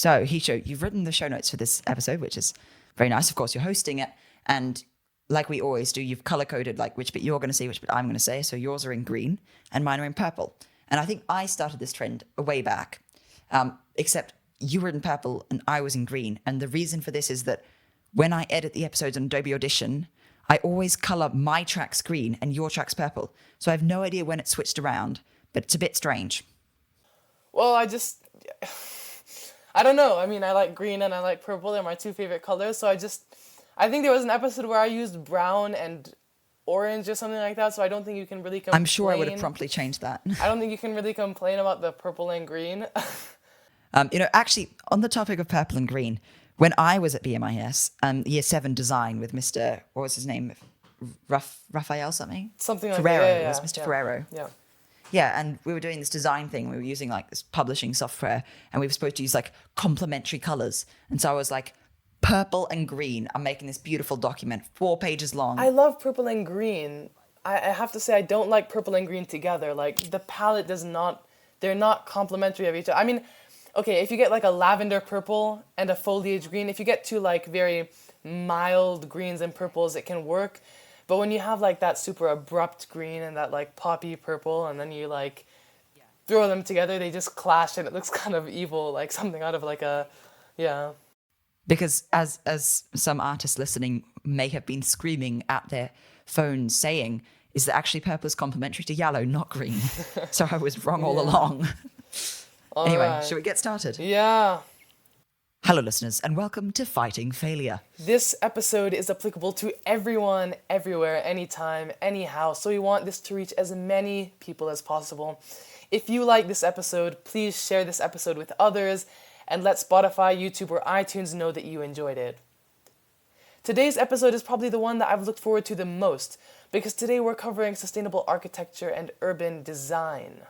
So, Hisho, you've written the show notes for this episode, which is very nice. Of course, you're hosting it. And like we always do, you've color-coded like which bit you're going to say, which bit I'm going to say. So yours are in green and mine are in purple. And I think I started this trend way back, except you were in purple and I was in green. And the reason for this is that when I edit the episodes on Adobe Audition, I always color my tracks green and your tracks purple. So I have no idea when it switched around, but it's a bit strange. Well, I don't know. I mean, I like green and I like purple. They're my two favorite colors. So I think there was an episode where I used brown and orange or something like that. So I don't think you can really complain. I'm sure I would have promptly changed that. I don't think you can really complain about the purple and green. Actually, on the topic of purple and green, when I was at BMIS, year 7 design with Mr. What was his name? Raphael something? Something like Ferrero. that. Yeah, It was Mr. yeah. Ferrero. Yeah. Yeah, and we were doing this design thing. We were using like this publishing software, and we were supposed to use like complementary colors. And so I was like, purple and green. I'm making this beautiful document, 4 pages long. I love purple and green. I have to say I don't like purple and green together. Like the palette they're not complementary of each other. I mean, okay, if you get like a lavender purple and a foliage green, if you get two like very mild greens and purples, it can work. But when you have like that super abrupt green and that like poppy purple and then you like throw them together, they just clash and it looks kind of evil, like something out of like yeah. Because as some artists listening may have been screaming at their phones saying, is that actually purple is complementary to yellow, not green? So I was wrong all along. Anyway, right. Shall we get started? Yeah. Hello, listeners, and welcome to Fighting Failure. This episode is applicable to everyone, everywhere, anytime, anyhow, so we want this to reach as many people as possible. If you like this episode, please share this episode with others and let Spotify, YouTube, or iTunes know that you enjoyed it. Today's episode is probably the one that I've looked forward to the most, because today we're covering sustainable architecture and urban design.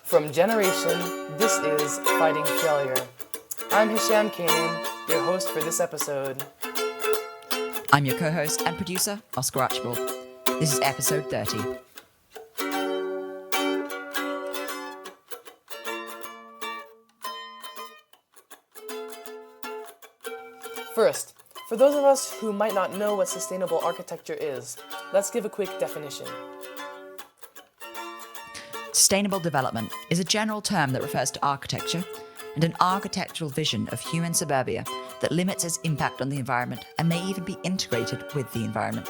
From Generation, this is Fighting Failure. I'm Hisham Kanaan, your host for this episode. I'm your co-host and producer, Oscar Archibald. This is episode 30. First, for those of us who might not know what sustainable architecture is, let's give a quick definition. Sustainable development is a general term that refers to architecture and an architectural vision of human suburbia that limits its impact on the environment and may even be integrated with the environment.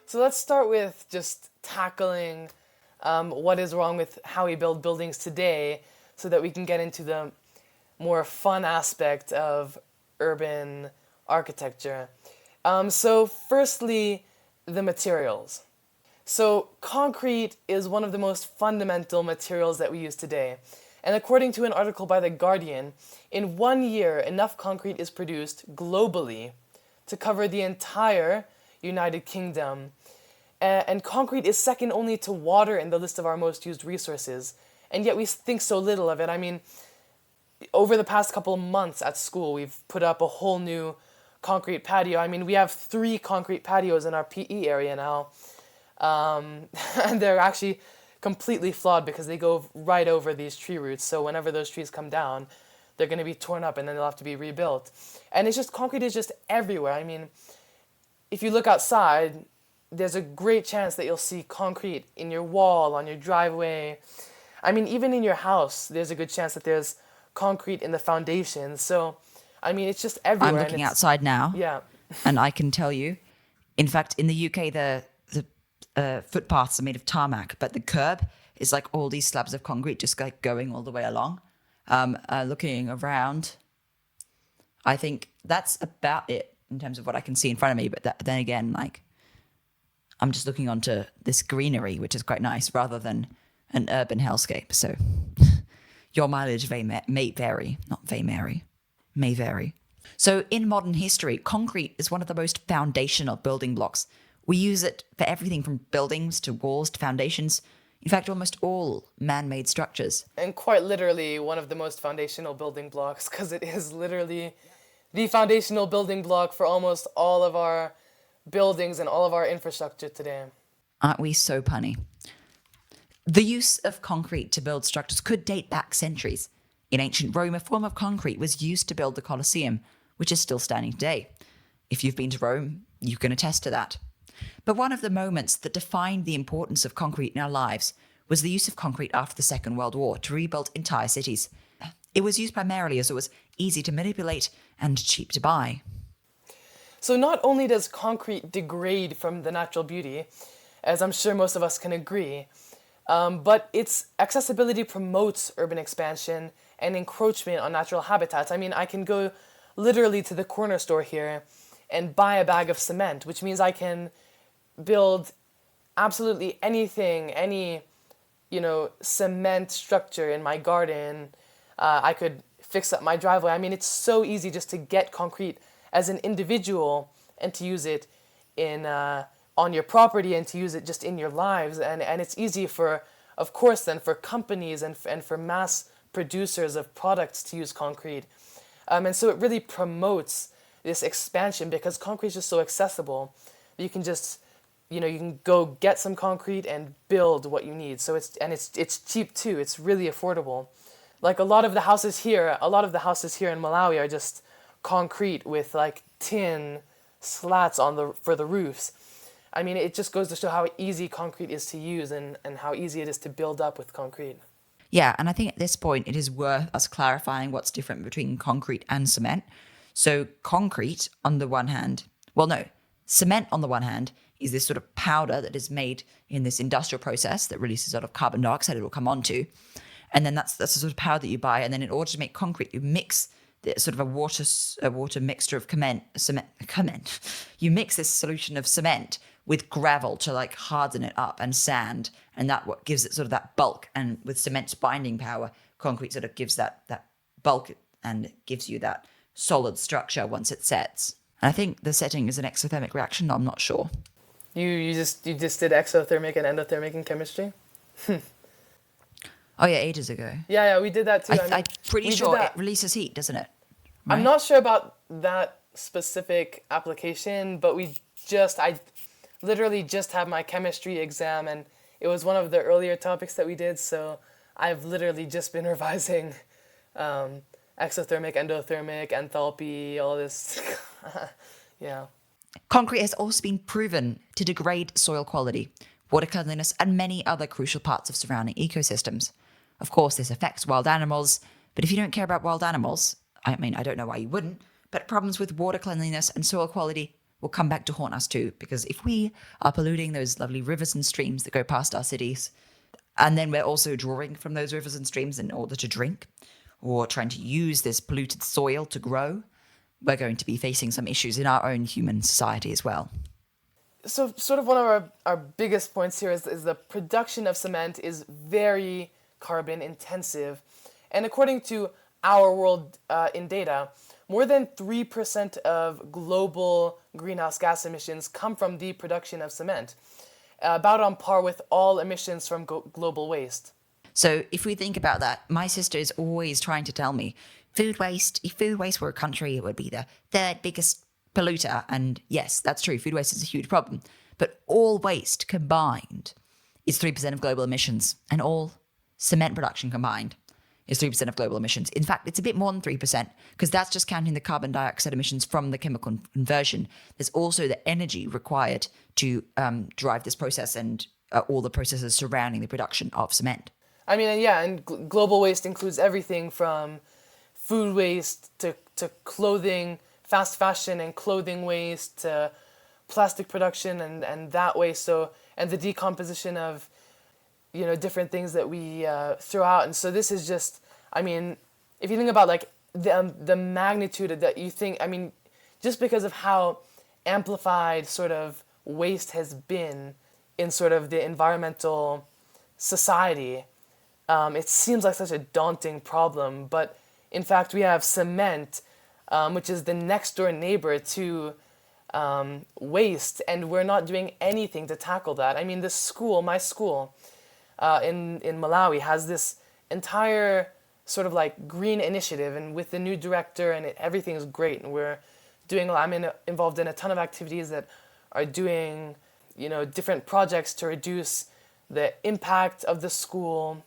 So let's start with just tackling what is wrong with how we build buildings today so that we can get into the more fun aspect of urban architecture. So firstly, the materials. So concrete is one of the most fundamental materials that we use today. And according to an article by The Guardian, in 1 year, enough concrete is produced globally to cover the entire United Kingdom. And concrete is second only to water in the list of our most used resources. And yet we think so little of it. I mean, over the past couple of months at school, we've put up a whole new concrete patio. I mean, we have 3 concrete patios in our PE area now. And they're actually completely flawed because they go right over these tree roots. So whenever those trees come down, they're going to be torn up and then they'll have to be rebuilt. And it's just, concrete is just everywhere. I mean, if you look outside, there's a great chance that you'll see concrete in your wall, on your driveway. I mean, even in your house, there's a good chance that there's concrete in the foundation. So, I mean, it's just everywhere. I'm looking outside now. Yeah. And I can tell you, in fact, in the UK, the footpaths are made of tarmac, but the curb is like all these slabs of concrete just like going all the way along. Looking around, I think that's about it in terms of what I can see in front of me. But then again, like, I'm just looking onto this greenery, which is quite nice, rather than an urban hellscape. So your mileage may vary. So in modern history, concrete is one of the most foundational building blocks. We use it for everything from buildings to walls to foundations. In fact, almost all man-made structures. And quite literally one of the most foundational building blocks, because it is literally the foundational building block for almost all of our buildings and all of our infrastructure today. Aren't we so punny? The use of concrete to build structures could date back centuries. In ancient Rome, a form of concrete was used to build the Colosseum, which is still standing today. If you've been to Rome, you can attest to that. But one of the moments that defined the importance of concrete in our lives was the use of concrete after the Second World War to rebuild entire cities. It was used primarily as it was easy to manipulate and cheap to buy. So not only does concrete degrade from the natural beauty, as I'm sure most of us can agree, but its accessibility promotes urban expansion and encroachment on natural habitats. I mean, I can go literally to the corner store here and buy a bag of cement, which means I can build absolutely anything, any, cement structure in my garden. I could fix up my driveway. I mean, it's so easy just to get concrete as an individual and to use it in on your property and to use it just in your lives. And it's easy for, of course, then for companies and for mass producers of products to use concrete. And so it really promotes this expansion because concrete is just so accessible. You can just, you can go get some concrete and build what you need. So it's cheap too. It's really affordable. Like a lot of the houses here in Malawi are just concrete with like tin slats for the roofs. I mean, it just goes to show how easy concrete is to use and how easy it is to build up with concrete. Yeah, and I think at this point it is worth us clarifying what's different between concrete and cement. So concrete on the one hand, cement on the one hand is this sort of powder that is made in this industrial process that releases a lot of carbon dioxide it will come onto. And then that's the sort of powder that you buy. And then in order to make concrete, you mix the sort of a water mixture of cement. You mix this solution of cement with gravel to like harden it up and sand. And that what gives it sort of that bulk. And with cement's binding power, concrete sort of gives that bulk and it gives you that solid structure once it sets. And I think the setting is an exothermic reaction. I'm not sure. You just did exothermic and endothermic in chemistry? Oh yeah, ages ago. Yeah, we did that too. I'm pretty sure it releases heat, doesn't it? Right? I'm not sure about that specific application, but I literally just had my chemistry exam and it was one of the earlier topics that we did, so I've literally just been revising exothermic, endothermic, enthalpy, all this. Yeah. Concrete has also been proven to degrade soil quality, water cleanliness, and many other crucial parts of surrounding ecosystems. Of course, this affects wild animals, but if you don't care about wild animals, I mean, I don't know why you wouldn't, but problems with water cleanliness and soil quality will come back to haunt us too, because if we are polluting those lovely rivers and streams that go past our cities, and then we're also drawing from those rivers and streams in order to drink, or trying to use this polluted soil to grow, we're going to be facing some issues in our own human society as well. So sort of one of our biggest points here is the production of cement is very carbon intensive. And according to Our World in Data, more than 3% of global greenhouse gas emissions come from the production of cement, about on par with all emissions from global waste. So if we think about that, my sister is always trying to tell me, if food waste were a country, it would be the third biggest polluter. And yes, that's true. Food waste is a huge problem. But all waste combined is 3% of global emissions. And all cement production combined is 3% of global emissions. In fact, it's a bit more than 3% because that's just counting the carbon dioxide emissions from the chemical conversion. There's also the energy required to drive this process and all the processes surrounding the production of cement. I mean, yeah, and global waste includes everything from food waste to clothing, fast fashion and clothing waste to plastic production and that waste. So, and the decomposition of, different things that we throw out. And so this is just, I mean, if you think about like the magnitude that you think, I mean, just because of how amplified sort of waste has been in sort of the environmental society, it seems like such a daunting problem. But in fact, we have cement, which is the next door neighbor to waste, and we're not doing anything to tackle that. I mean, my school, in Malawi has this entire sort of like green initiative, and with the new director, and everything is great, and involved in a ton of activities that are doing, different projects to reduce the impact of the school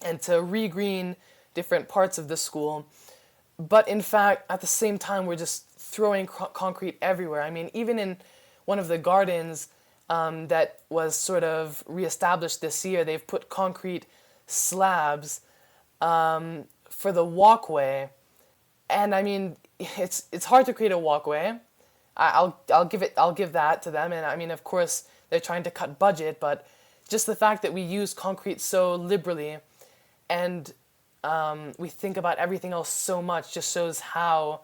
and to regreen different parts of the school. But in fact, at the same time, we're just throwing concrete everywhere. I mean, even in one of the gardens that was sort of reestablished this year, they've put concrete slabs for the walkway. And I mean, it's hard to create a walkway. I'll give that to them. And I mean, of course, they're trying to cut budget, but just the fact that we use concrete so liberally and we think about everything else so much just shows how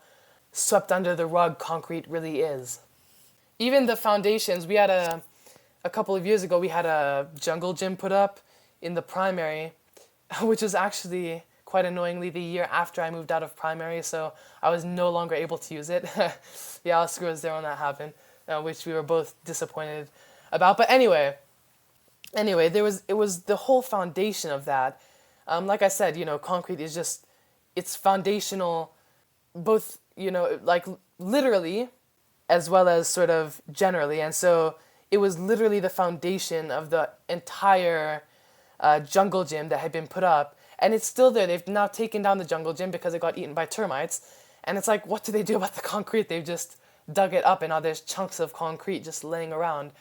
swept under the rug concrete really is. Even the foundations, we had a couple of years ago, we had a jungle gym put up in the primary, which was actually quite annoyingly the year after I moved out of primary, so I was no longer able to use it. Yeah, Oscar was there when that happened, which we were both disappointed about. But anyway, it was the whole foundation of that. Like I said, concrete is just, it's foundational, both, like literally, as well as sort of generally. And so it was literally the foundation of the entire jungle gym that had been put up. And it's still there. They've now taken down the jungle gym because it got eaten by termites. And it's like, what do they do about the concrete? They've just dug it up, and now there's chunks of concrete just laying around.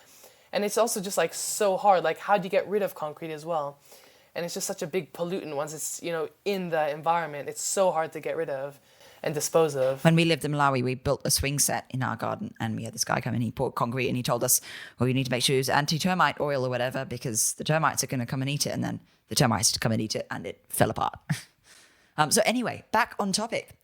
And it's also just like so hard. Like, how do you get rid of concrete as well? And it's just such a big pollutant once it's, in the environment. It's so hard to get rid of and dispose of. When we lived in Malawi, we built a swing set in our garden, and we had this guy come in, he poured concrete, and he told us, well, you need to make sure you use anti-termite oil or whatever, because the termites are going to come and eat it. And then the termites come and eat it, and it fell apart. So anyway, back on topic.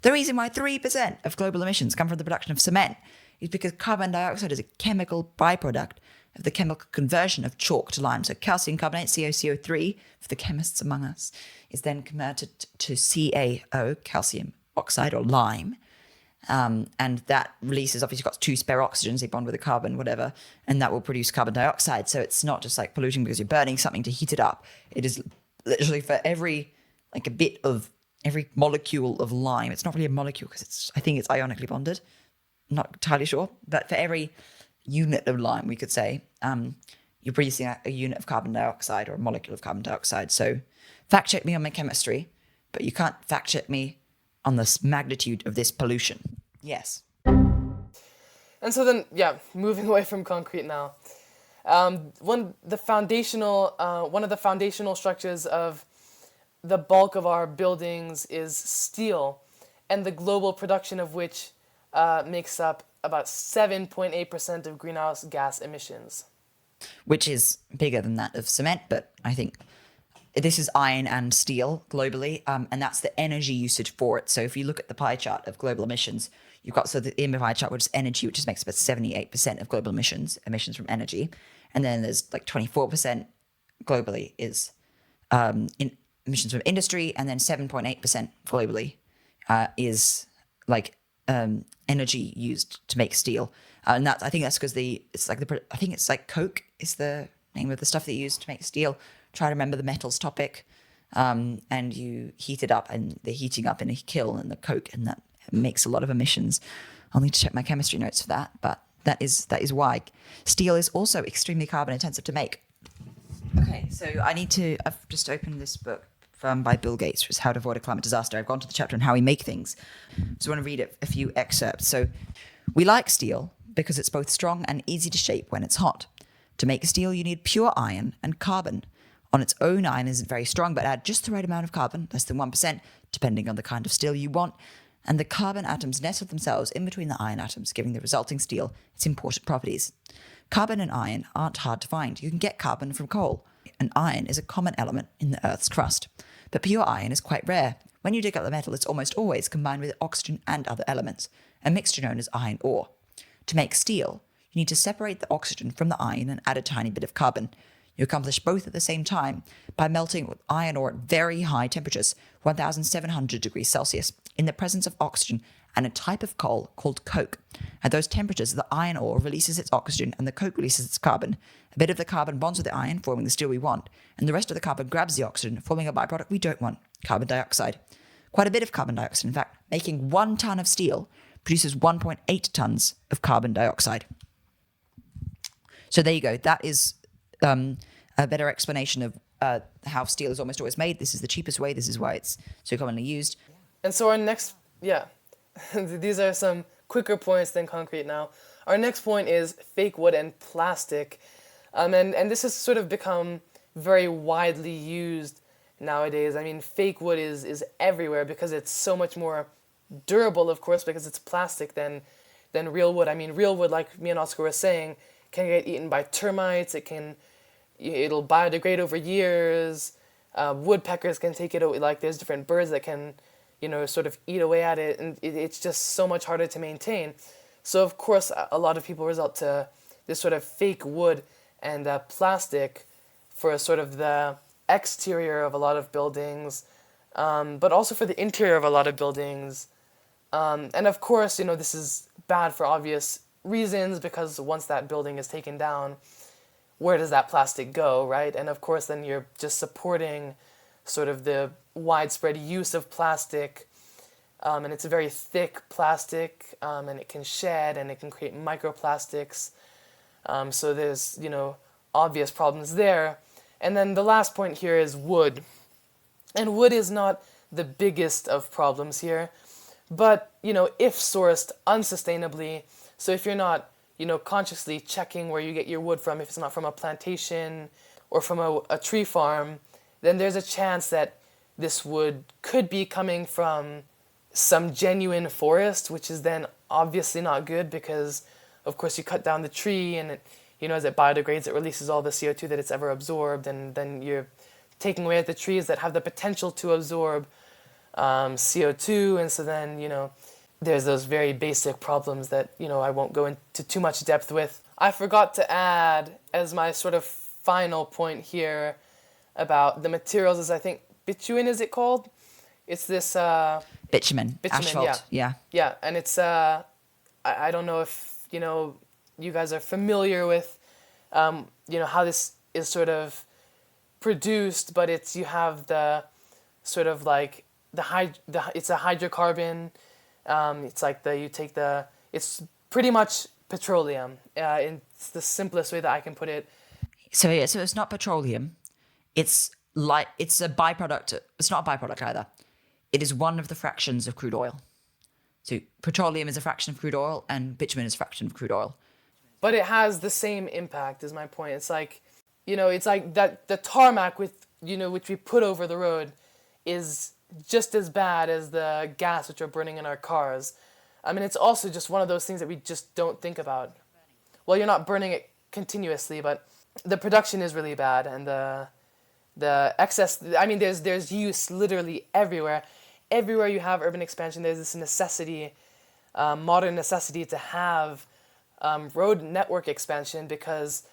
The reason why 3% of global emissions come from the production of cement is because carbon dioxide is a chemical byproduct of the chemical conversion of chalk to lime. So calcium carbonate, CaCO3, for the chemists among us, is then converted to CaO, calcium oxide or lime. And that releases, obviously, got two spare oxygens, they bond with a carbon, whatever, and that will produce carbon dioxide. So it's not just like polluting because you're burning something to heat it up. It is literally for every molecule of lime. It's not really a molecule because I think it's ionically bonded. I'm not entirely sure, but for every unit of lime, we could say, you're producing a unit of carbon dioxide or a molecule of carbon dioxide. So fact check me on my chemistry, but you can't fact check me on the magnitude of this pollution. Yes. And so then, moving away from concrete now. One of the foundational structures of the bulk of our buildings is steel, and the global production of which makes up about 7.8% of greenhouse gas emissions. Which is bigger than that of cement, but I think this is iron and steel globally, and that's the energy usage for it. So if you look at the pie chart of global emissions, you've got in the pie chart, which is energy, which just makes about 78% of global emissions from energy. And then there's like 24% globally is in emissions from industry, and then 7.8% globally is like energy used to make steel. And I think that's because I think it's like coke is the name of the stuff that you use to make steel. Try to remember the metals topic, and you heat it up, and they're heating up in a kiln and the coke, and that makes a lot of emissions. I'll need to check my chemistry notes for that, but that is why steel is also extremely carbon intensive to make. Okay, so I've just opened this book by Bill Gates, which is How to Avoid a Climate Disaster. I've gone to the chapter on how we make things. So I want to read a few excerpts. So we like steel because it's both strong and easy to shape when it's hot. To make steel, you need pure iron and carbon. On its own, iron isn't very strong, but add just the right amount of carbon, less than 1%, depending on the kind of steel you want, and the carbon atoms nestle themselves in between the iron atoms, giving the resulting steel its important properties. Carbon and iron aren't hard to find. You can get carbon from coal, and iron is a common element in the Earth's crust. But pure iron is quite rare. When you dig up the metal, it's almost always combined with oxygen and other elements, a mixture known as iron ore. To make steel, you need to separate the oxygen from the iron and add a tiny bit of carbon. You accomplish both at the same time by melting iron ore at very high temperatures, 1,700 degrees Celsius. in the presence of oxygen and a type of coal called coke. At those temperatures, the iron ore releases its oxygen and the coke releases its carbon. A bit of the carbon bonds with the iron, forming the steel we want, and the rest of the carbon grabs the oxygen, forming a byproduct we don't want, carbon dioxide. Quite a bit of carbon dioxide, in fact. Making 1 ton of steel produces 1.8 tons of carbon dioxide. So there you go. That is a better explanation of how steel is almost always made. This is the cheapest way. This is why it's so commonly used. And so our next, these are some quicker points than concrete now. Our next point is fake wood and plastic. And this has sort of become very widely used nowadays. I mean, fake wood is everywhere because it's so much more durable, of course, because it's plastic than real wood. I mean, real wood, like me and Oscar were saying, can get eaten by termites. It'll biodegrade over years. Woodpeckers can take it away. Like, there's different birds that can, sort of eat away at it, and it's just so much harder to maintain. So of course, a lot of people resort to this sort of fake wood and plastic for sort of the exterior of a lot of buildings, but also for the interior of a lot of buildings. And of course, this is bad for obvious reasons, because once that building is taken down, where does that plastic go, right? And of course, then you're just supporting sort of the widespread use of plastic, and it's a very thick plastic, and it can shed and it can create microplastics. So there's, obvious problems there. And then the last point here is wood. And wood is not the biggest of problems here, but, if sourced unsustainably, so if you're not, consciously checking where you get your wood from, if it's not from a plantation or from a tree farm, then there's a chance that this wood could be coming from some genuine forest, which is then obviously not good because, of course, you cut down the tree and it, as it biodegrades, it releases all the CO2 that it's ever absorbed, and then you're taking away at the trees that have the potential to absorb CO2, and so then, there's those very basic problems that, I won't go into too much depth with. I forgot to add, as my sort of final point here about the materials, is I think bitumen, is it called? It's this... Bitumen, asphalt, yeah. Yeah, and it's, I don't know if, you guys are familiar with, how this is sort of produced, but you have the sort of like, it's a hydrocarbon. It's like it's pretty much petroleum. It's the simplest way that I can put it. So it's not petroleum. It's a byproduct. It's not a byproduct either. It is one of the fractions of crude oil. So petroleum is a fraction of crude oil and bitumen is a fraction of crude oil. But it has the same impact, is my point. It's like, it's like that the tarmac which we put over the road is just as bad as the gas which we're burning in our cars. I mean, it's also just one of those things that we just don't think about. Well, you're not burning it continuously, but the production is really bad, and the excess. I mean, there's use literally everywhere. Everywhere you have urban expansion, there's this necessity, modern necessity to have road network expansion, because,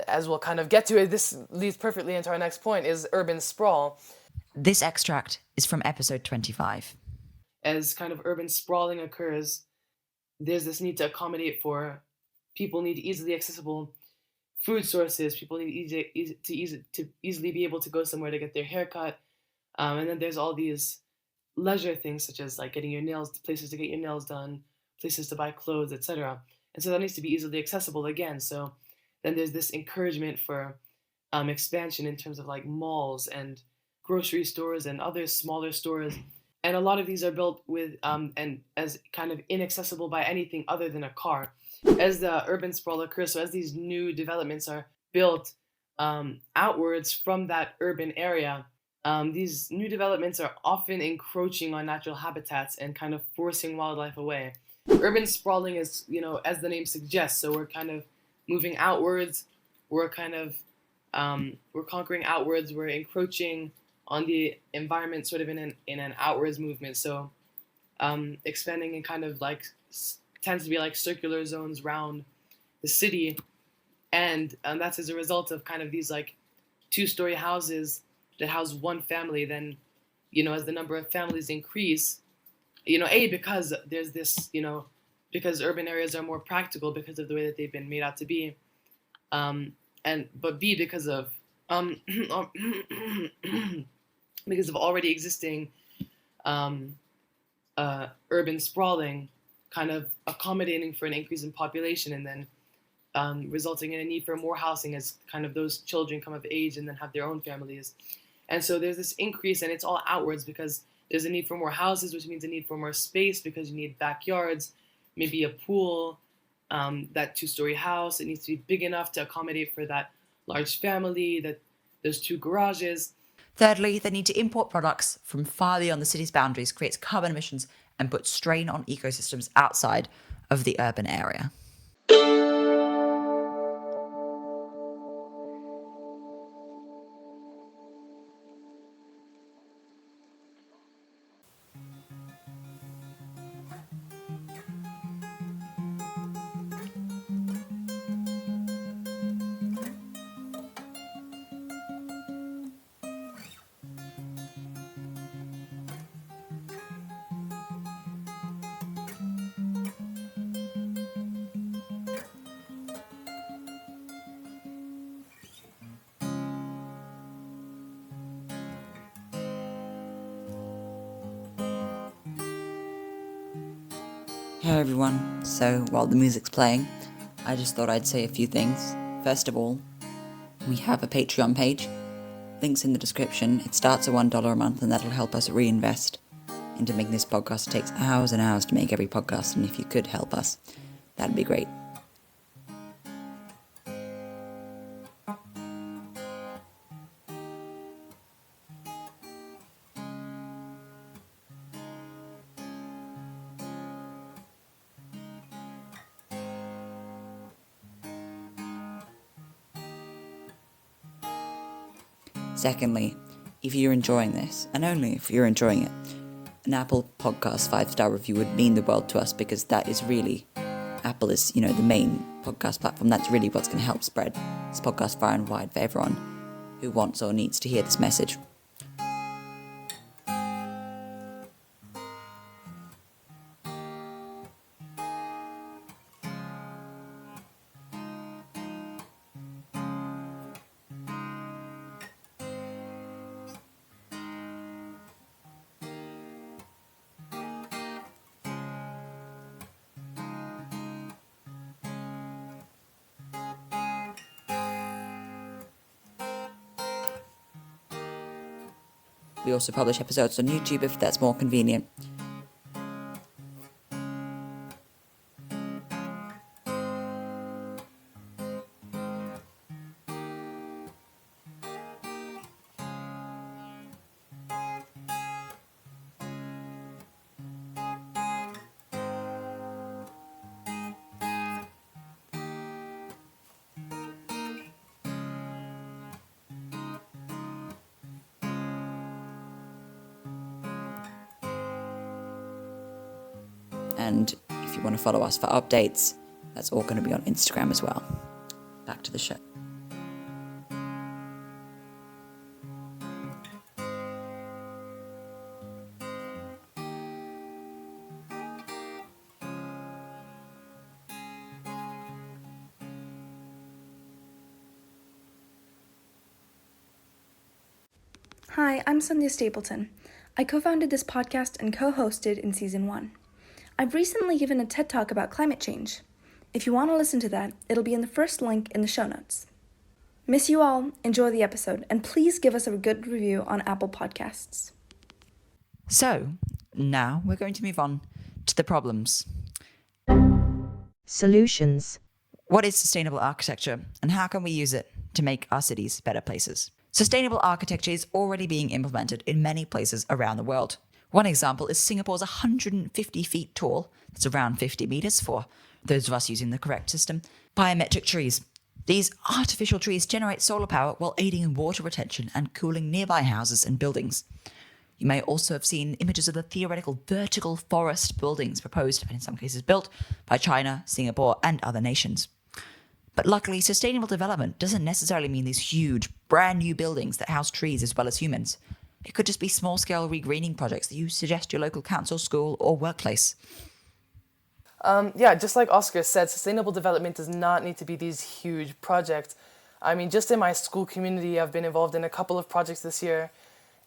as we'll kind of get to it, this leads perfectly into our next point, is urban sprawl. This extract is from episode 25. As kind of urban sprawling occurs, there's this need to accommodate for people need easily accessible food sources. People need to easily be able to go somewhere to get their hair cut. And then there's all these leisure things, such as like getting your nails, places to get your nails done, places to buy clothes, etc. And so that needs to be easily accessible again. So then there's this encouragement for expansion in terms of like malls and grocery stores and other smaller stores. And a lot of these are built with and as kind of inaccessible by anything other than a car. As the urban sprawl occurs, so as these new developments are built outwards from that urban area, these new developments are often encroaching on natural habitats and kind of forcing wildlife away. Urban sprawling is, as the name suggests, so we're kind of moving outwards, we're kind of, we're conquering outwards, we're encroaching on the environment sort of in an outwards movement. So expanding in kind of like tends to be like circular zones around the city. And that's as a result of kind of these like 2-story houses that house one family. Then, as the number of families increase, because there's this, because urban areas are more practical because of the way that they've been made out to be, but B, because of because of already existing urban sprawling, kind of accommodating for an increase in population, and then resulting in a need for more housing as kind of those children come of age and then have their own families. And so there's this increase, and it's all outwards because there's a need for more houses, which means a need for more space because you need backyards, maybe a pool, that 2-story house. It needs to be big enough to accommodate for that large family, that those 2 garages. Thirdly, they need to import products from far beyond the city's boundaries, creates carbon emissions, and puts strain on ecosystems outside of the urban area. Hey everyone, so while the music's playing, I just thought I'd say a few things. First of all, we have a Patreon page, links in the description. It starts at $1 a month and that'll help us reinvest into making this podcast. It takes hours and hours to make every podcast, and if you could help us, that'd be great. Secondly, if you're enjoying this, and only if you're enjoying it, an Apple Podcast 5-star review would mean the world to us, because that is really, Apple is, the main podcast platform. That's really what's going to help spread this podcast far and wide for everyone who wants or needs to hear this message. We also publish episodes on YouTube if that's more convenient. And if you want to follow us for updates, that's all going to be on Instagram as well. Back to the show. Hi, I'm Sandhya Stapleton. I co-founded this podcast and co-hosted in Season 1. I've recently given a TED Talk about climate change. If you want to listen to that, it'll be in the first link in the show notes. Miss you all, enjoy the episode, and please give us a good review on Apple Podcasts. So, now we're going to move on to the problems. Solutions. What is sustainable architecture, and how can we use it to make our cities better places? Sustainable architecture is already being implemented in many places around the world. One example is Singapore's 150 feet tall, that's around 50 meters for those of us using the correct system, biometric trees. These artificial trees generate solar power while aiding in water retention and cooling nearby houses and buildings. You may also have seen images of the theoretical vertical forest buildings proposed, and in some cases built, by China, Singapore, and other nations. But luckily, sustainable development doesn't necessarily mean these huge, brand new buildings that house trees as well as humans. it could just be small-scale regreening projects that you suggest your local council, school, or workplace. Yeah, just like Oscar said, sustainable development does not need to be these huge projects. I mean, just in my school community, I've been involved in a couple of projects this year,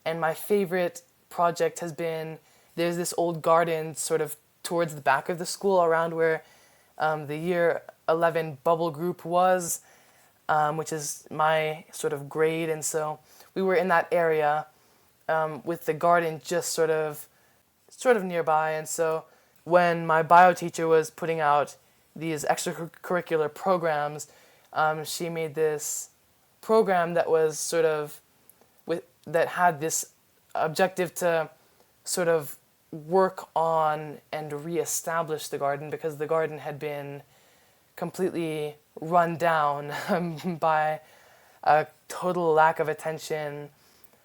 and my favorite project has been, there's this old garden sort of towards the back of the school around where the year 11 bubble group was, which is my sort of grade, and so we were in that area with the garden just sort of nearby, and so when my bio teacher was putting out these extracurricular programs, she made this program that was sort of that had this objective to sort of work on and reestablish the garden, because the garden had been completely run down by a total lack of attention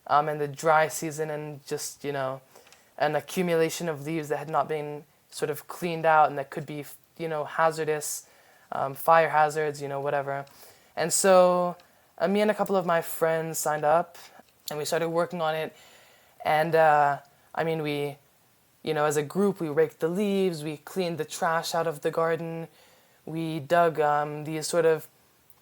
and the dry season, and just, an accumulation of leaves that had not been sort of cleaned out and that could be, hazardous, fire hazards, whatever. And so me and a couple of my friends signed up and we started working on it. And we, as a group, we raked the leaves, we cleaned the trash out of the garden, we dug these sort of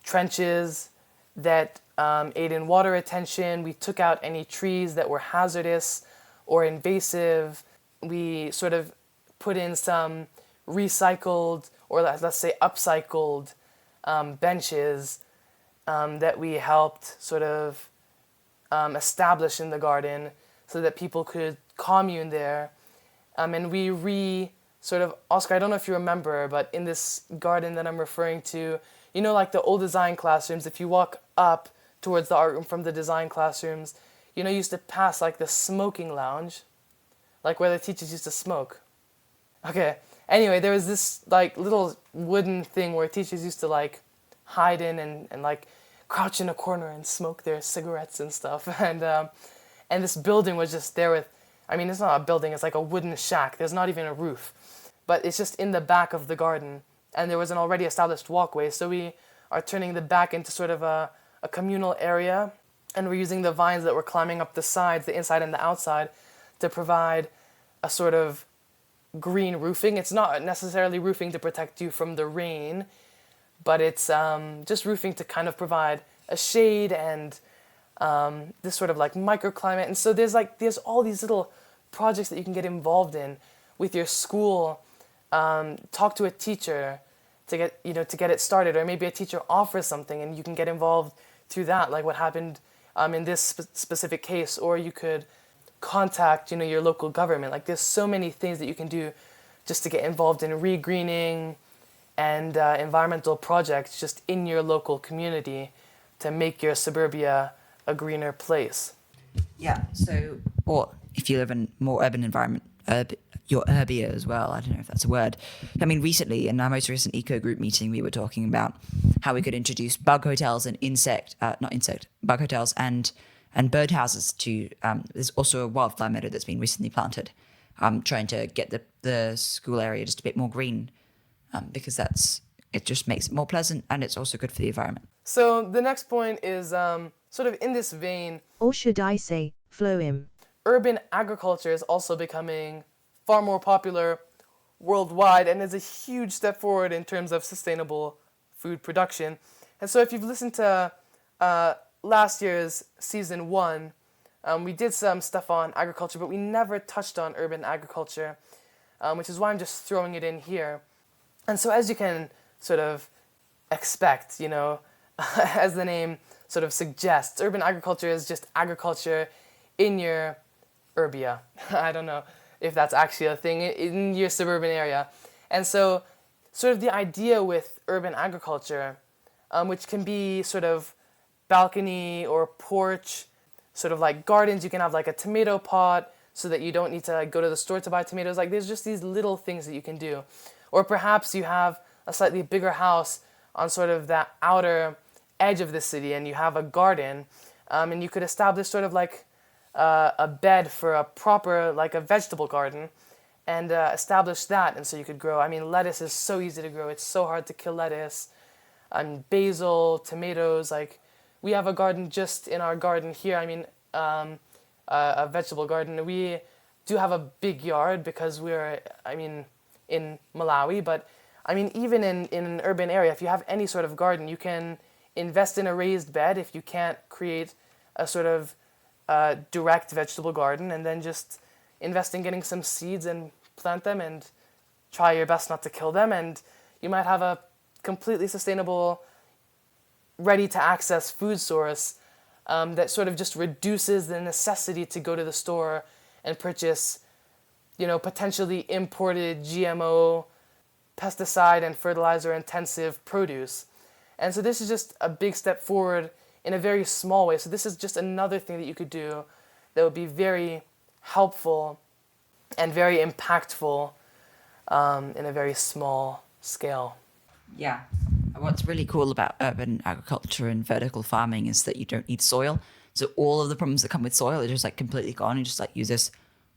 trenches that aid in water retention, we took out any trees that were hazardous or invasive, we sort of put in some recycled, or let's say upcycled benches that we helped sort of establish in the garden so that people could commune there. And we Oscar, I don't know if you remember, but in this garden that I'm referring to, like the old design classrooms, if you walk up towards the art room from the design classrooms, you used to pass like the smoking lounge, like where the teachers used to smoke. Okay, anyway, there was this like little wooden thing where teachers used to like hide in and like crouch in a corner and smoke their cigarettes and stuff. And this building was just there with, it's not a building, it's like a wooden shack. There's not even a roof, but it's just in the back of the garden. And there was an already established walkway. So we are turning the back into sort of a communal area. And we're using the vines that were climbing up the sides, the inside and the outside, to provide a sort of green roofing. It's not necessarily roofing to protect you from the rain, but it's just roofing to kind of provide a shade and this sort of like microclimate. And so there's all these little projects that you can get involved in with your school. Talk to a teacher to get it started, or maybe a teacher offers something and you can get involved through that, like what happened in this specific case. Or you could contact your local government. Like there's so many things that you can do just to get involved in regreening and environmental projects just in your local community to make your suburbia a greener place. Yeah, so, or if you live in more urban environment, you're urbier as well. I don't know if that's a word. Recently in our most recent eco group meeting, we were talking about how we could introduce bug hotels and bug hotels and bird houses to, there's also a wildflower meadow that's been recently planted, trying to get the school area just a bit more green, because it just makes it more pleasant and it's also good for the environment. So the next point is sort of in this vein, or should I say, phloem. Urban agriculture is also becoming far more popular worldwide and is a huge step forward in terms of sustainable food production. And so if you've listened to last year's season 1, we did some stuff on agriculture, but we never touched on urban agriculture, which is why I'm just throwing it in here. And so as you can sort of expect, as the name sort of suggests, urban agriculture is just agriculture in your urbia. I don't know if that's actually a thing, in your suburban area. And so sort of the idea with urban agriculture, which can be sort of balcony or porch, sort of like gardens. You can have like a tomato pot so that you don't need to go to the store to buy tomatoes. Like there's just these little things that you can do. Or perhaps you have a slightly bigger house on sort of that outer edge of the city and you have a garden, and you could establish sort of like a bed for a proper, like a vegetable garden, and establish that. And so you could grow, lettuce is so easy to grow. It's so hard to kill lettuce. Basil, tomatoes, like we have a garden just in our garden here. a vegetable garden. We do have a big yard because we're, in Malawi, but even in an urban area, if you have any sort of garden, you can invest in a raised bed if you can't create a sort of direct vegetable garden, and then just invest in getting some seeds and plant them and try your best not to kill them, and you might have a completely sustainable, ready to access food source that sort of just reduces the necessity to go to the store and purchase, potentially imported GMO, pesticide and fertilizer intensive produce. And so this is just a big step forward in a very small way. So this is just another thing that you could do that would be very helpful and very impactful in a very small scale. Yeah. What's really cool about urban agriculture and vertical farming is that you don't need soil. So all of the problems that come with soil are just like completely gone. You just like use this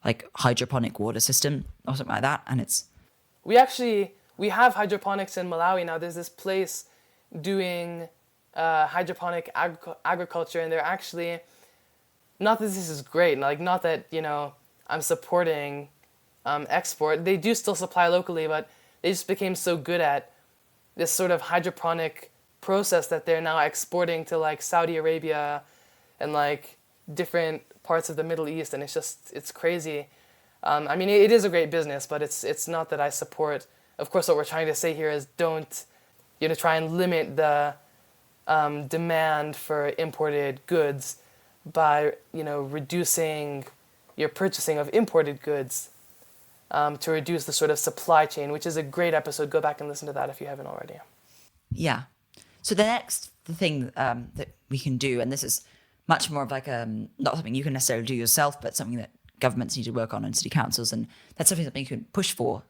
like hydroponic water system or something like that. And it's... We have hydroponics in Malawi now. There's this place doing hydroponic agriculture, and they're actually, not that this is great, like not that, I'm supporting export. They do still supply locally, but they just became so good at this sort of hydroponic process that they're now exporting to like Saudi Arabia and like different parts of the Middle East, and it's crazy. It is a great business, but it's not that I support. Of course, what we're trying to say here is don't, try and limit the demand for imported goods by, reducing your purchasing of imported goods to reduce the sort of supply chain, which is a great episode. Go back and listen to that if you haven't already. Yeah. So the thing that we can do, and this is much more of like not something you can necessarily do yourself, but something that governments need to work on and city councils, and that's something you can push for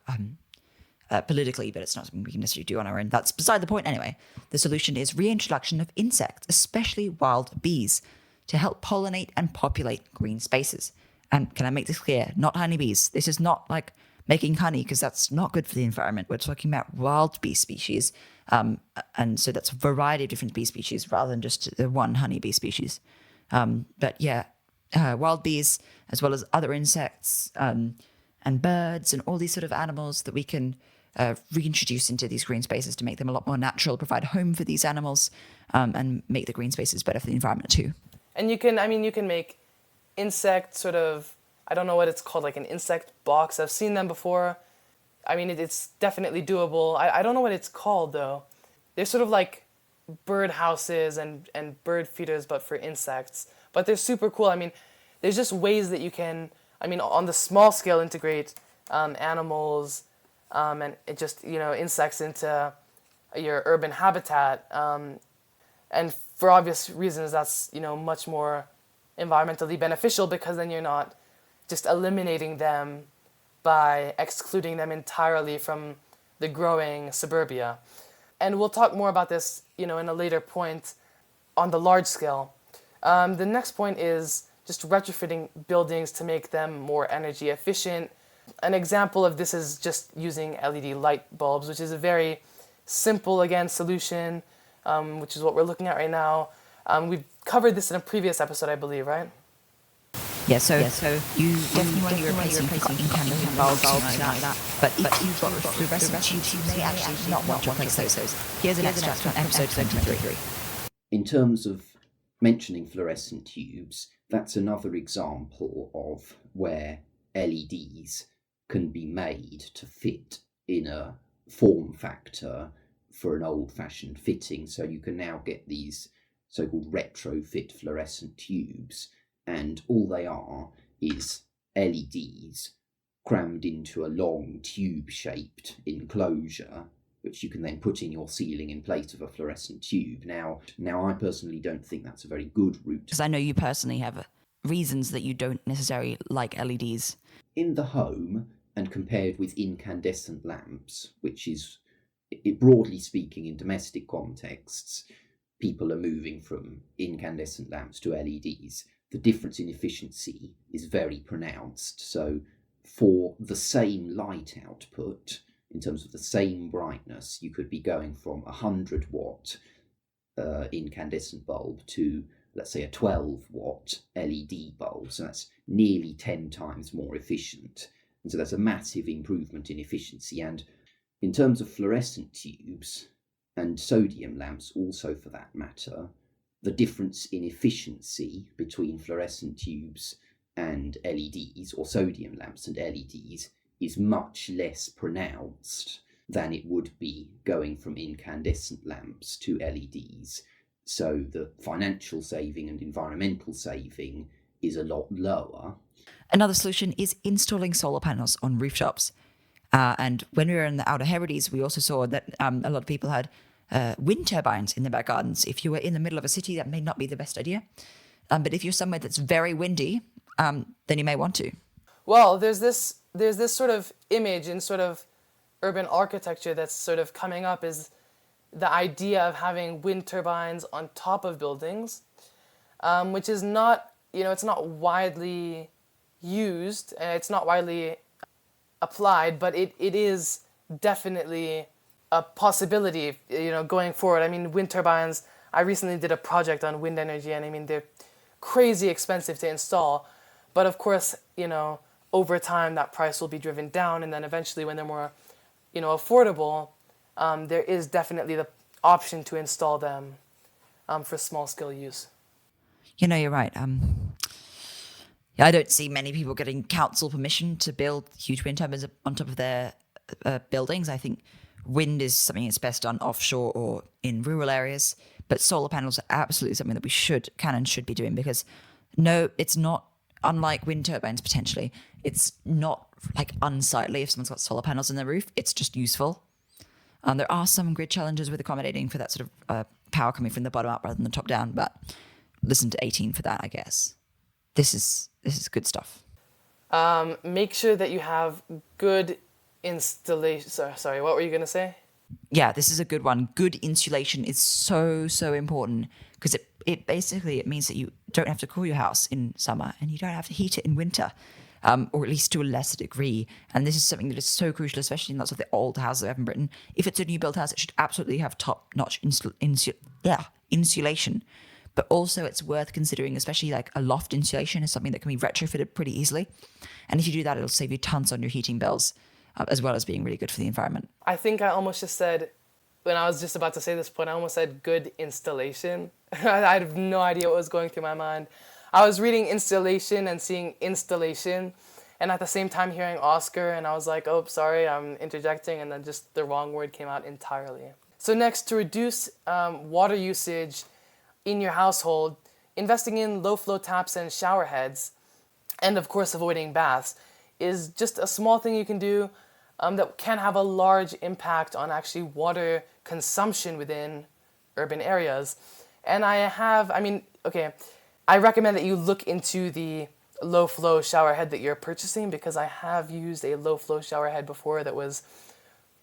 politically, but it's not something we can necessarily do on our own. That's beside the point anyway. The solution is reintroduction of insects, especially wild bees, to help pollinate and populate green spaces. And can I make this clear? Not honeybees. This is not like making honey, because that's not good for the environment. We're talking about wild bee species. And so that's a variety of different bee species rather than just the one honeybee species. But yeah, wild bees, as well as other insects and birds and all these sort of animals that we can reintroduce into these green spaces to make them a lot more natural, provide a home for these animals, and make the green spaces better for the environment too. And you can make insect sort of, I don't know what it's called, like an insect box. I've seen them before. It's definitely doable. I don't know what it's called though. They're sort of like bird houses and bird feeders, but for insects. But they're super cool. There's just ways that you can, on the small scale, integrate animals and it just, insects into your urban habitat. And for obvious reasons, that's, much more environmentally beneficial, because then you're not just eliminating them by excluding them entirely from the growing suburbia. And we'll talk more about this, in a later point on the large scale. The next point is just retrofitting buildings to make them more energy efficient. An example of this is just using LED light bulbs, which is a very simple, again, solution, which is what we're looking at right now. We've covered this in a previous episode, I believe, right? Yeah, so you definitely want to replace incandescent bulbs like that. But if you've got fluorescent tubes, you may actually not want to replace those. Here's an extract from episode 23. In terms of mentioning fluorescent tubes, that's another example of where LEDs can be made to fit in a form factor for an old-fashioned fitting. So you can now get these so-called retrofit fluorescent tubes, and all they are is LEDs crammed into a long tube-shaped enclosure, which you can then put in your ceiling in place of a fluorescent tube. Now I personally don't think that's a very good route. Because I know you personally have reasons that you don't necessarily like LEDs. In the home, and compared with incandescent lamps, which is, broadly speaking, in domestic contexts, people are moving from incandescent lamps to LEDs. The difference in efficiency is very pronounced. So for the same light output, in terms of the same brightness, you could be going from a 100 watt incandescent bulb to let's say, a 12-watt LED bulb. So that's nearly 10 times more efficient. And so that's a massive improvement in efficiency. And in terms of fluorescent tubes, and sodium lamps also for that matter, the difference in efficiency between fluorescent tubes and LEDs, or sodium lamps and LEDs, is much less pronounced than it would be going from incandescent lamps to LEDs. So the financial saving and environmental saving is a lot lower. Another solution is installing solar panels on rooftops. And when we were in the Outer Hebrides, we also saw that a lot of people had wind turbines in their back gardens. If you were in the middle of a city, that may not be the best idea. But if you're somewhere that's very windy, then you may want to. Well, there's this sort of image in sort of urban architecture that's sort of coming up, is the idea of having wind turbines on top of buildings, which is not, it's not widely used and it's not widely applied, but it is definitely a possibility, going forward. I mean, wind turbines, I recently did a project on wind energy, and I mean, they're crazy expensive to install, but of course, over time that price will be driven down, and then eventually when they're more, affordable, there is definitely the option to install them for small scale use. You're right. I don't see many people getting council permission to build huge wind turbines on top of their buildings. I think wind is something that's best done offshore or in rural areas, but solar panels are absolutely something that Kanaan should be doing, because no, it's not, unlike wind turbines potentially, it's not like unsightly if someone's got solar panels on their roof. It's just useful. There are some grid challenges with accommodating for that sort of power coming from the bottom up rather than the top down, but listen to 18 for that, I guess. This is good stuff. Make sure that you have good installation. Sorry, what were you going to say? Yeah, this is a good one. Good insulation is so important, because it basically means that you don't have to cool your house in summer and you don't have to heat it in winter, or at least to a lesser degree. And this is something that is so crucial, especially in lots of the old houses we have in Britain. If it's a new built house, it should absolutely have top-notch insulation. But also it's worth considering, especially like a loft insulation is something that can be retrofitted pretty easily. And if you do that, it'll save you tons on your heating bills, as well as being really good for the environment. I think I almost just said, when I was just about to say this point, I almost said good installation. I have no idea what was going through my mind. I was reading installation and seeing installation, and at the same time hearing Oscar, and I was like, oh, sorry, I'm interjecting, and then just the wrong word came out entirely. So next, to reduce water usage in your household, investing in low flow taps and shower heads, and of course avoiding baths, is just a small thing you can do that can have a large impact on actually water consumption within urban areas. And I recommend that you look into the low flow shower head that you're purchasing, because I have used a low flow shower head before that was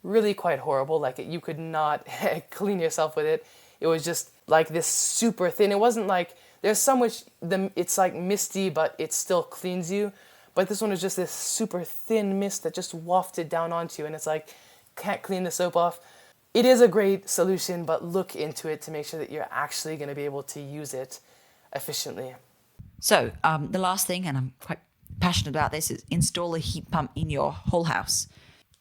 really quite horrible. Like, you could not clean yourself with it. It was just like this super thin. It wasn't like, there's some which it's like misty, but it still cleans you. But this one was just this super thin mist that just wafted down onto you, and it's like, can't clean the soap off. It is a great solution, but look into it to make sure that you're actually going to be able to use it efficiently. So the last thing, and I'm quite passionate about this, is install a heat pump in your whole house.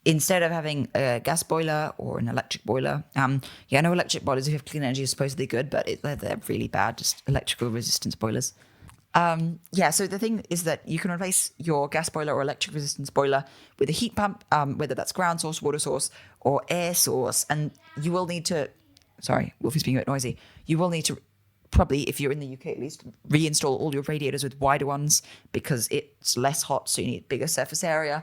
Instead of having a gas boiler or an electric boiler, I know electric boilers, if you have clean energy, are supposedly good, but they're really bad, just electrical resistance boilers. So the thing is that you can replace your gas boiler or electric resistance boiler with a heat pump, whether that's ground source, water source, or air source. And you will need to, sorry, Wolfie's being a bit noisy. You will need to probably, if you're in the UK at least, reinstall all your radiators with wider ones, because it's less hot, so you need bigger surface area.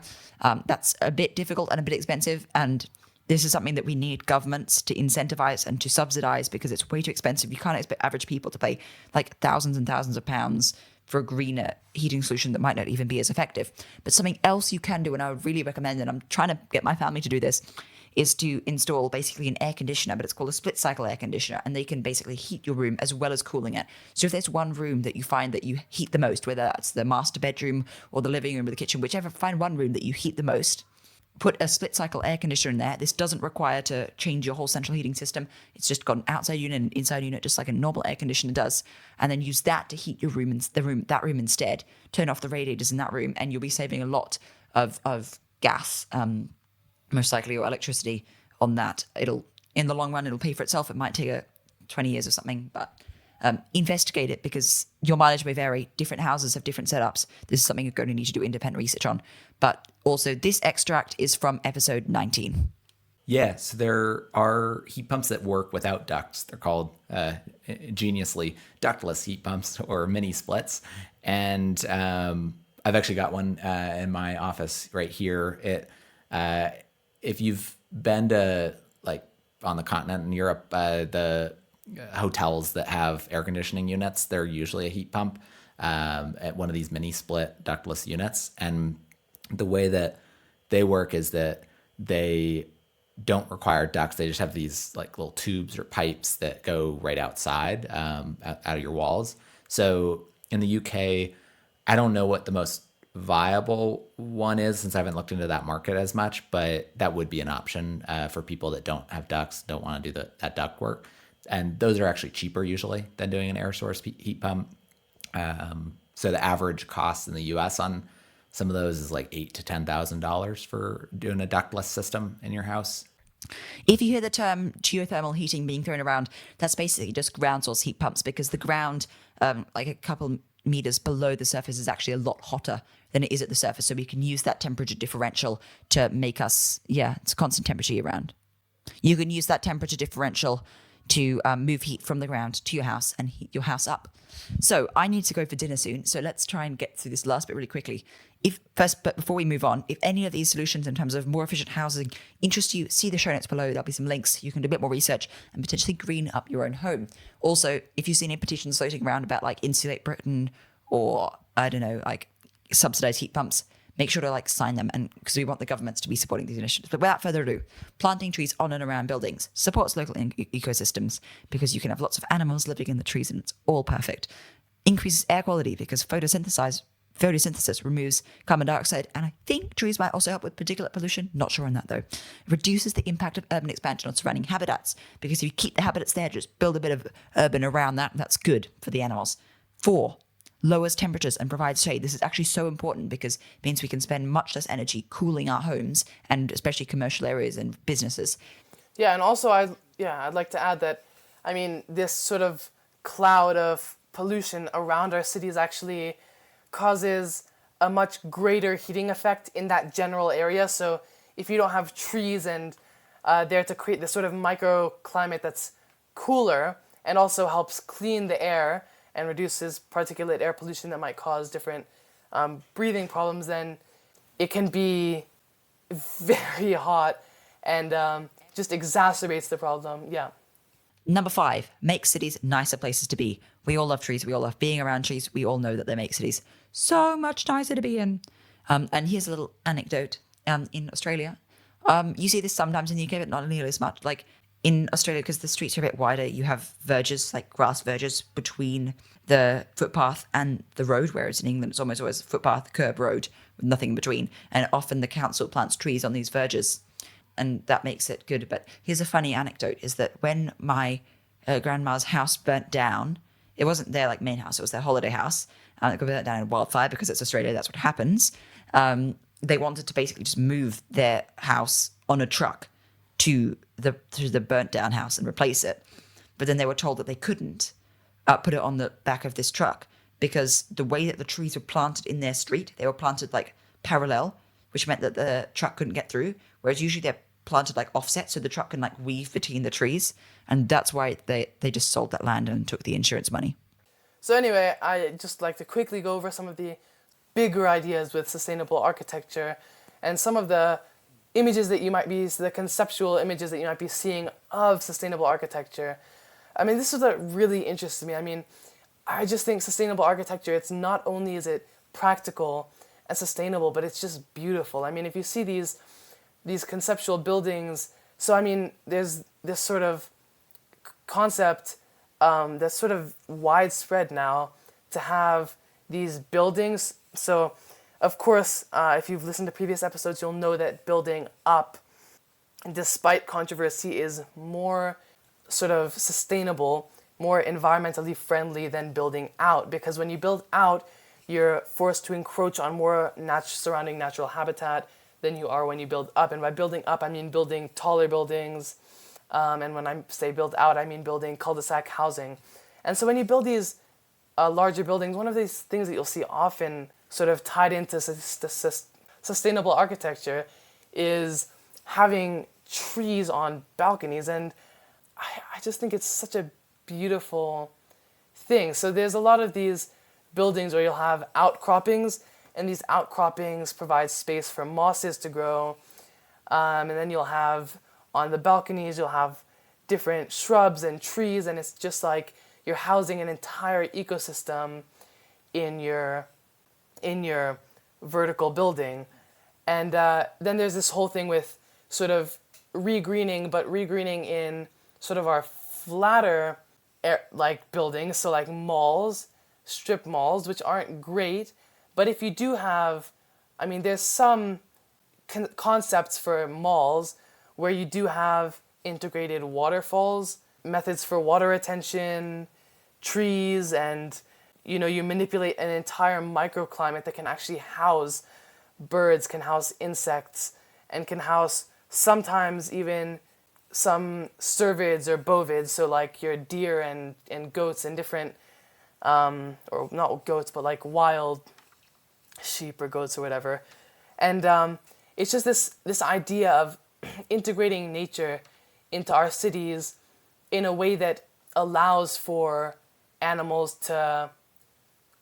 That's a bit difficult and a bit expensive, and this is something that we need governments to incentivize and to subsidize, because it's way too expensive. You can't expect average people to pay like thousands and thousands of pounds for a greener heating solution that might not even be as effective. But something else you can do, and I would really recommend, and I'm trying to get my family to do this, is to install basically an air conditioner, but it's called a split cycle air conditioner, and they can basically heat your room as well as cooling it. So if there's one room that you find that you heat the most, whether that's the master bedroom or the living room or the kitchen, find one room that you heat the most, put a split cycle air conditioner in there. This doesn't require to change your whole central heating system. It's just got an outside unit and an inside unit, just like a normal air conditioner does. And then use that to heat your room, that room instead. Turn off the radiators in that room, and you'll be saving a lot of gas, most likely, or electricity on that. In the long run, it'll pay for itself. It might take 20 years or something, but investigate it, because your mileage may vary. Different houses have different setups. This is something you're going to need to do independent research on. But also, this extract is from episode 19. Yes, there are heat pumps that work without ducts. They're called geniusly ductless heat pumps, or mini splits. And I've actually got one in my office right here. If you've been to, like, on the continent in Europe, the hotels that have air conditioning units, they're usually a heat pump at one of these mini split ductless units. And the way that they work is that they don't require ducts. They just have these like little tubes or pipes that go right outside, out of your walls. So in the UK, I don't know what the most viable one is, since I haven't looked into that market as much, but that would be an option for people that don't have ducts, don't want to do that duct work. And those are actually cheaper usually than doing an air source heat pump. So the average cost in the US on some of those is like $8,000 to $10,000 for doing a ductless system in your house. If you hear the term geothermal heating being thrown around, that's basically just ground source heat pumps, because the ground, like a couple meters below the surface, is actually a lot hotter than it is at the surface. So we can use that temperature differential to make us, it's constant temperature year round. You can use that temperature differential to move heat from the ground to your house and heat your house up. So I need to go for dinner soon. So let's try and get through this last bit really quickly. But before we move on, if any of these solutions in terms of more efficient housing interest you, see the show notes below. There'll be some links. You can do a bit more research and potentially green up your own home. Also, if you see any petitions floating around about like Insulate Britain or, I don't know, like subsidized heat pumps, make sure to like sign them, and because we want the governments to be supporting these initiatives. But without further ado, planting trees on and around buildings supports local ecosystems, because you can have lots of animals living in the trees and it's all perfect. Increases air quality because photosynthesis removes carbon dioxide, and I think trees might also help with particulate pollution. Not sure on that though. It reduces the impact of urban expansion on surrounding habitats, because if you keep the habitats there, just build a bit of urban around that, that's good for the animals. 4, lowers temperatures and provides shade. This is actually so important because it means we can spend much less energy cooling our homes, and especially commercial areas and businesses. Yeah, and also I'd like to add that, I mean, this sort of cloud of pollution around our cities actually causes a much greater heating effect in that general area. So if you don't have trees and there to create this sort of microclimate that's cooler and also helps clean the air and reduces particulate air pollution that might cause different breathing problems, then it can be very hot and just exacerbates the problem. Yeah. Number 5, make cities nicer places to be. We all love trees. We all love being around trees. We all know that they make cities so much nicer to be in. And here's a little anecdote. In Australia, you see this sometimes in the UK, but not nearly as much. Like in Australia, because the streets are a bit wider, you have verges, like grass verges, between the footpath and the road, whereas in England, it's almost always footpath, curb, road, with nothing in between. And often the council plants trees on these verges, and that makes it good. But here's a funny anecdote, is that when my grandma's house burnt down, it wasn't their like main house, it was their holiday house. It got burnt down in a wildfire, because it's Australia, that's what happens. They wanted to basically just move their house on a truck to the burnt down house and replace it. But then they were told that they couldn't put it on the back of this truck, because the way that the trees were planted in their street, they were planted like parallel, which meant that the truck couldn't get through. Whereas usually they're planted like offset, so the truck can like weave between the trees. And that's why they just sold that land and took the insurance money. So anyway, I'd just like to quickly go over some of the bigger ideas with sustainable architecture and some of the images that you might be, the conceptual images that you might be seeing of sustainable architecture. I mean, this is what really interests me. I mean, I just think sustainable architecture, it's not only is it practical and sustainable, but it's just beautiful. I mean, if you see these conceptual buildings, so I mean, there's this sort of concept that's sort of widespread now to have these buildings. So Of course, if you've listened to previous episodes, you'll know that building up, despite controversy, is more sort of sustainable, more environmentally friendly than building out. Because when you build out, you're forced to encroach on more surrounding natural habitat than you are when you build up. And by building up, I mean building taller buildings. And when I say build out, I mean building cul-de-sac housing. And so when you build these larger buildings, one of these things that you'll see often sort of tied into sustainable architecture is having trees on balconies. And I just think it's such a beautiful thing. So there's a lot of these buildings where you'll have outcroppings, and these outcroppings provide space for mosses to grow. And then you'll have, on the balconies, you'll have different shrubs and trees, and it's just like you're housing an entire ecosystem in your vertical building. And then there's this whole thing with sort of regreening, but regreening in sort of our flatter like buildings, so like malls, strip malls, which aren't great. But if you do have, I mean, there's some concepts for malls where you do have integrated waterfalls, methods for water retention, trees, and you manipulate an entire microclimate that can actually house birds, can house insects, and can house sometimes even some cervids or bovids, so like your deer and goats and different, or not goats, but like wild sheep or goats or whatever. And it's just this idea of integrating nature into our cities in a way that allows for animals to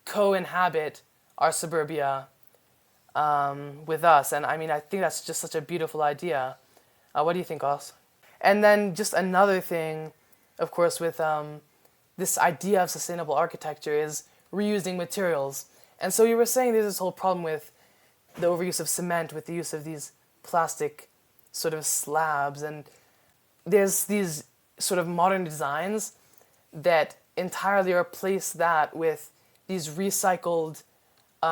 co-inhabit our suburbia with us. And I mean, I think that's just such a beautiful idea. What do you think, Os? And then just another thing, of course, with this idea of sustainable architecture is reusing materials. And so you were saying there's this whole problem with the overuse of cement, with the use of these plastic sort of slabs. And there's these sort of modern designs that entirely replace that with these recycled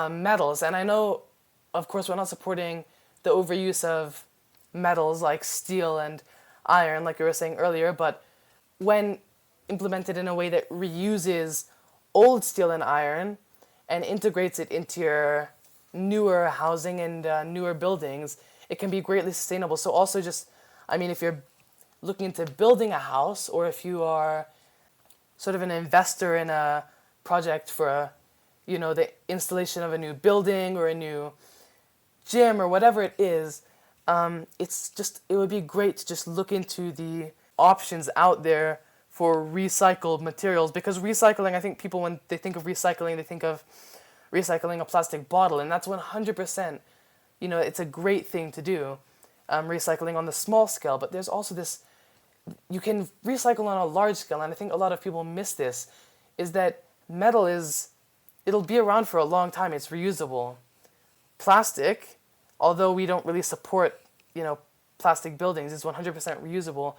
metals. And I know, of course, we're not supporting the overuse of metals like steel and iron, like you were saying earlier, but when implemented in a way that reuses old steel and iron and integrates it into your newer housing and newer buildings, it can be greatly sustainable. So also just, I mean, if you're looking into building a house, or if you are sort of an investor in a project for the installation of a new building or a new gym or whatever it is, it would be great to just look into the options out there for recycled materials, because recycling, I think people, when they think of recycling, they think of recycling a plastic bottle, and that's 100%, it's a great thing to do, recycling on the small scale, but there's also this, you can recycle on a large scale, and I think a lot of people miss this, is that metal it'll be around for a long time, it's reusable. Plastic, although we don't really support, plastic buildings, it's 100% reusable.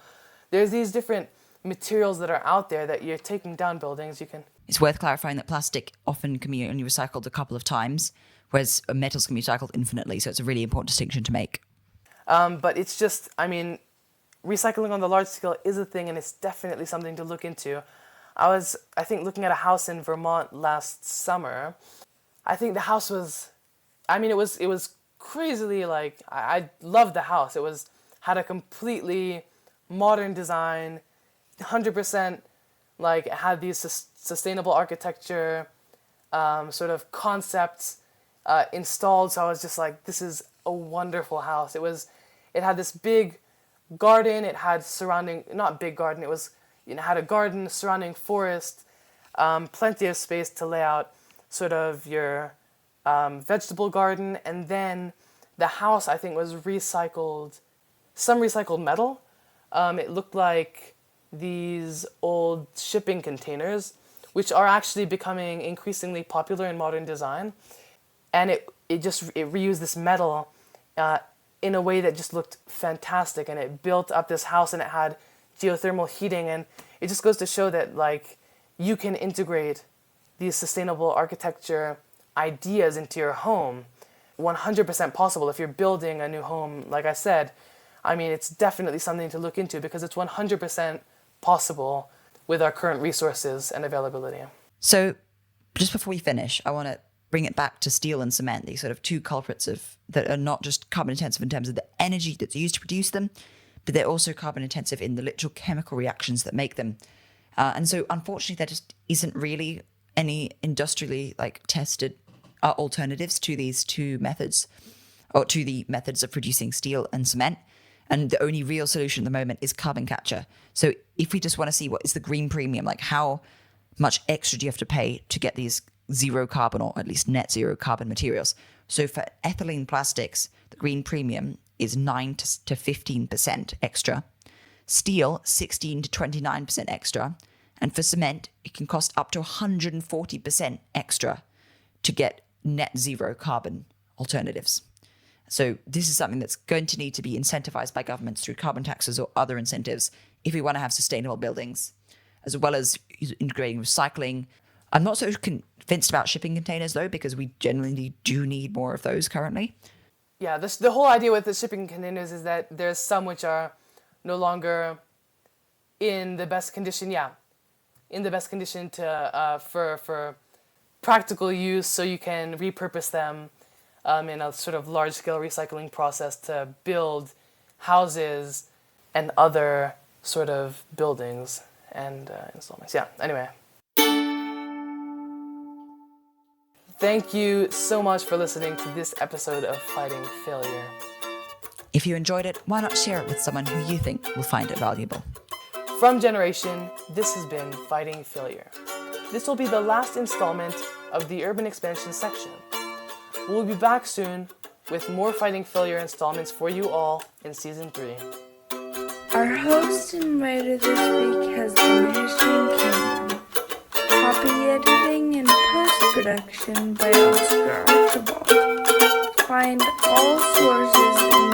There's these different materials that are out there that you're taking down buildings, you can... It's worth clarifying that plastic often can be only recycled a couple of times, whereas metals can be recycled infinitely, so it's a really important distinction to make. But it's just, I mean, recycling on the large scale is a thing, and it's definitely something to look into. I think, looking at a house in Vermont last summer. I think the house was, it was crazily, like, I loved the house. Had a completely modern design, 100%, like, it had these sustainable architecture sort of concepts installed. So I was just like, this is a wonderful house. It had this big garden. It had not big garden. It had a garden, surrounding forest, plenty of space to lay out sort of your vegetable garden. And then the house, I think, was some recycled metal. It looked like these old shipping containers, which are actually becoming increasingly popular in modern design. And it reused this metal in a way that just looked fantastic. And it built up this house, and it had geothermal heating. And it just goes to show that, like, you can integrate these sustainable architecture ideas into your home. 100% possible. If you're building a new home, like I said, I mean, it's definitely something to look into because it's 100% possible with our current resources and availability. So just before we finish, I want to bring it back to steel and cement, these sort of two culprits that are not just carbon intensive in terms of the energy that's used to produce them, but they're also carbon intensive in the literal chemical reactions that make them. And so unfortunately, there just isn't really any industrially tested alternatives to these two methods, or to the methods of producing steel and cement. And the only real solution at the moment is carbon capture. So if we just want to see what is the green premium, like how much extra do you have to pay to get these zero carbon, or at least net zero carbon materials? So for ethylene plastics, the green premium is 9 to 15% extra. Steel, 16 to 29% extra. And for cement, it can cost up to 140% extra to get net zero carbon alternatives. So this is something that's going to need to be incentivized by governments through carbon taxes or other incentives if we want to have sustainable buildings, as well as integrating recycling. I'm not so convinced about shipping containers, though, because we genuinely do need more of those currently. Yeah, the whole idea with the shipping containers is that there's some which are no longer in the best condition. Yeah, in the best condition to for practical use, so you can repurpose them in a sort of large-scale recycling process to build houses and other sort of buildings and installments. Yeah, anyway. Thank you so much for listening to this episode of Fighting Failure. If you enjoyed it, why not share it with someone who you think will find it valuable? From Generation, this has been Fighting Failure. This will be the last installment of the Urban Expansion section. We'll be back soon with more Fighting Failure installments for you all in Season 3. Our host and writer this week has been Hisham Kanaan. Copy editing and post-production by Oscar Archibald. Find all sources in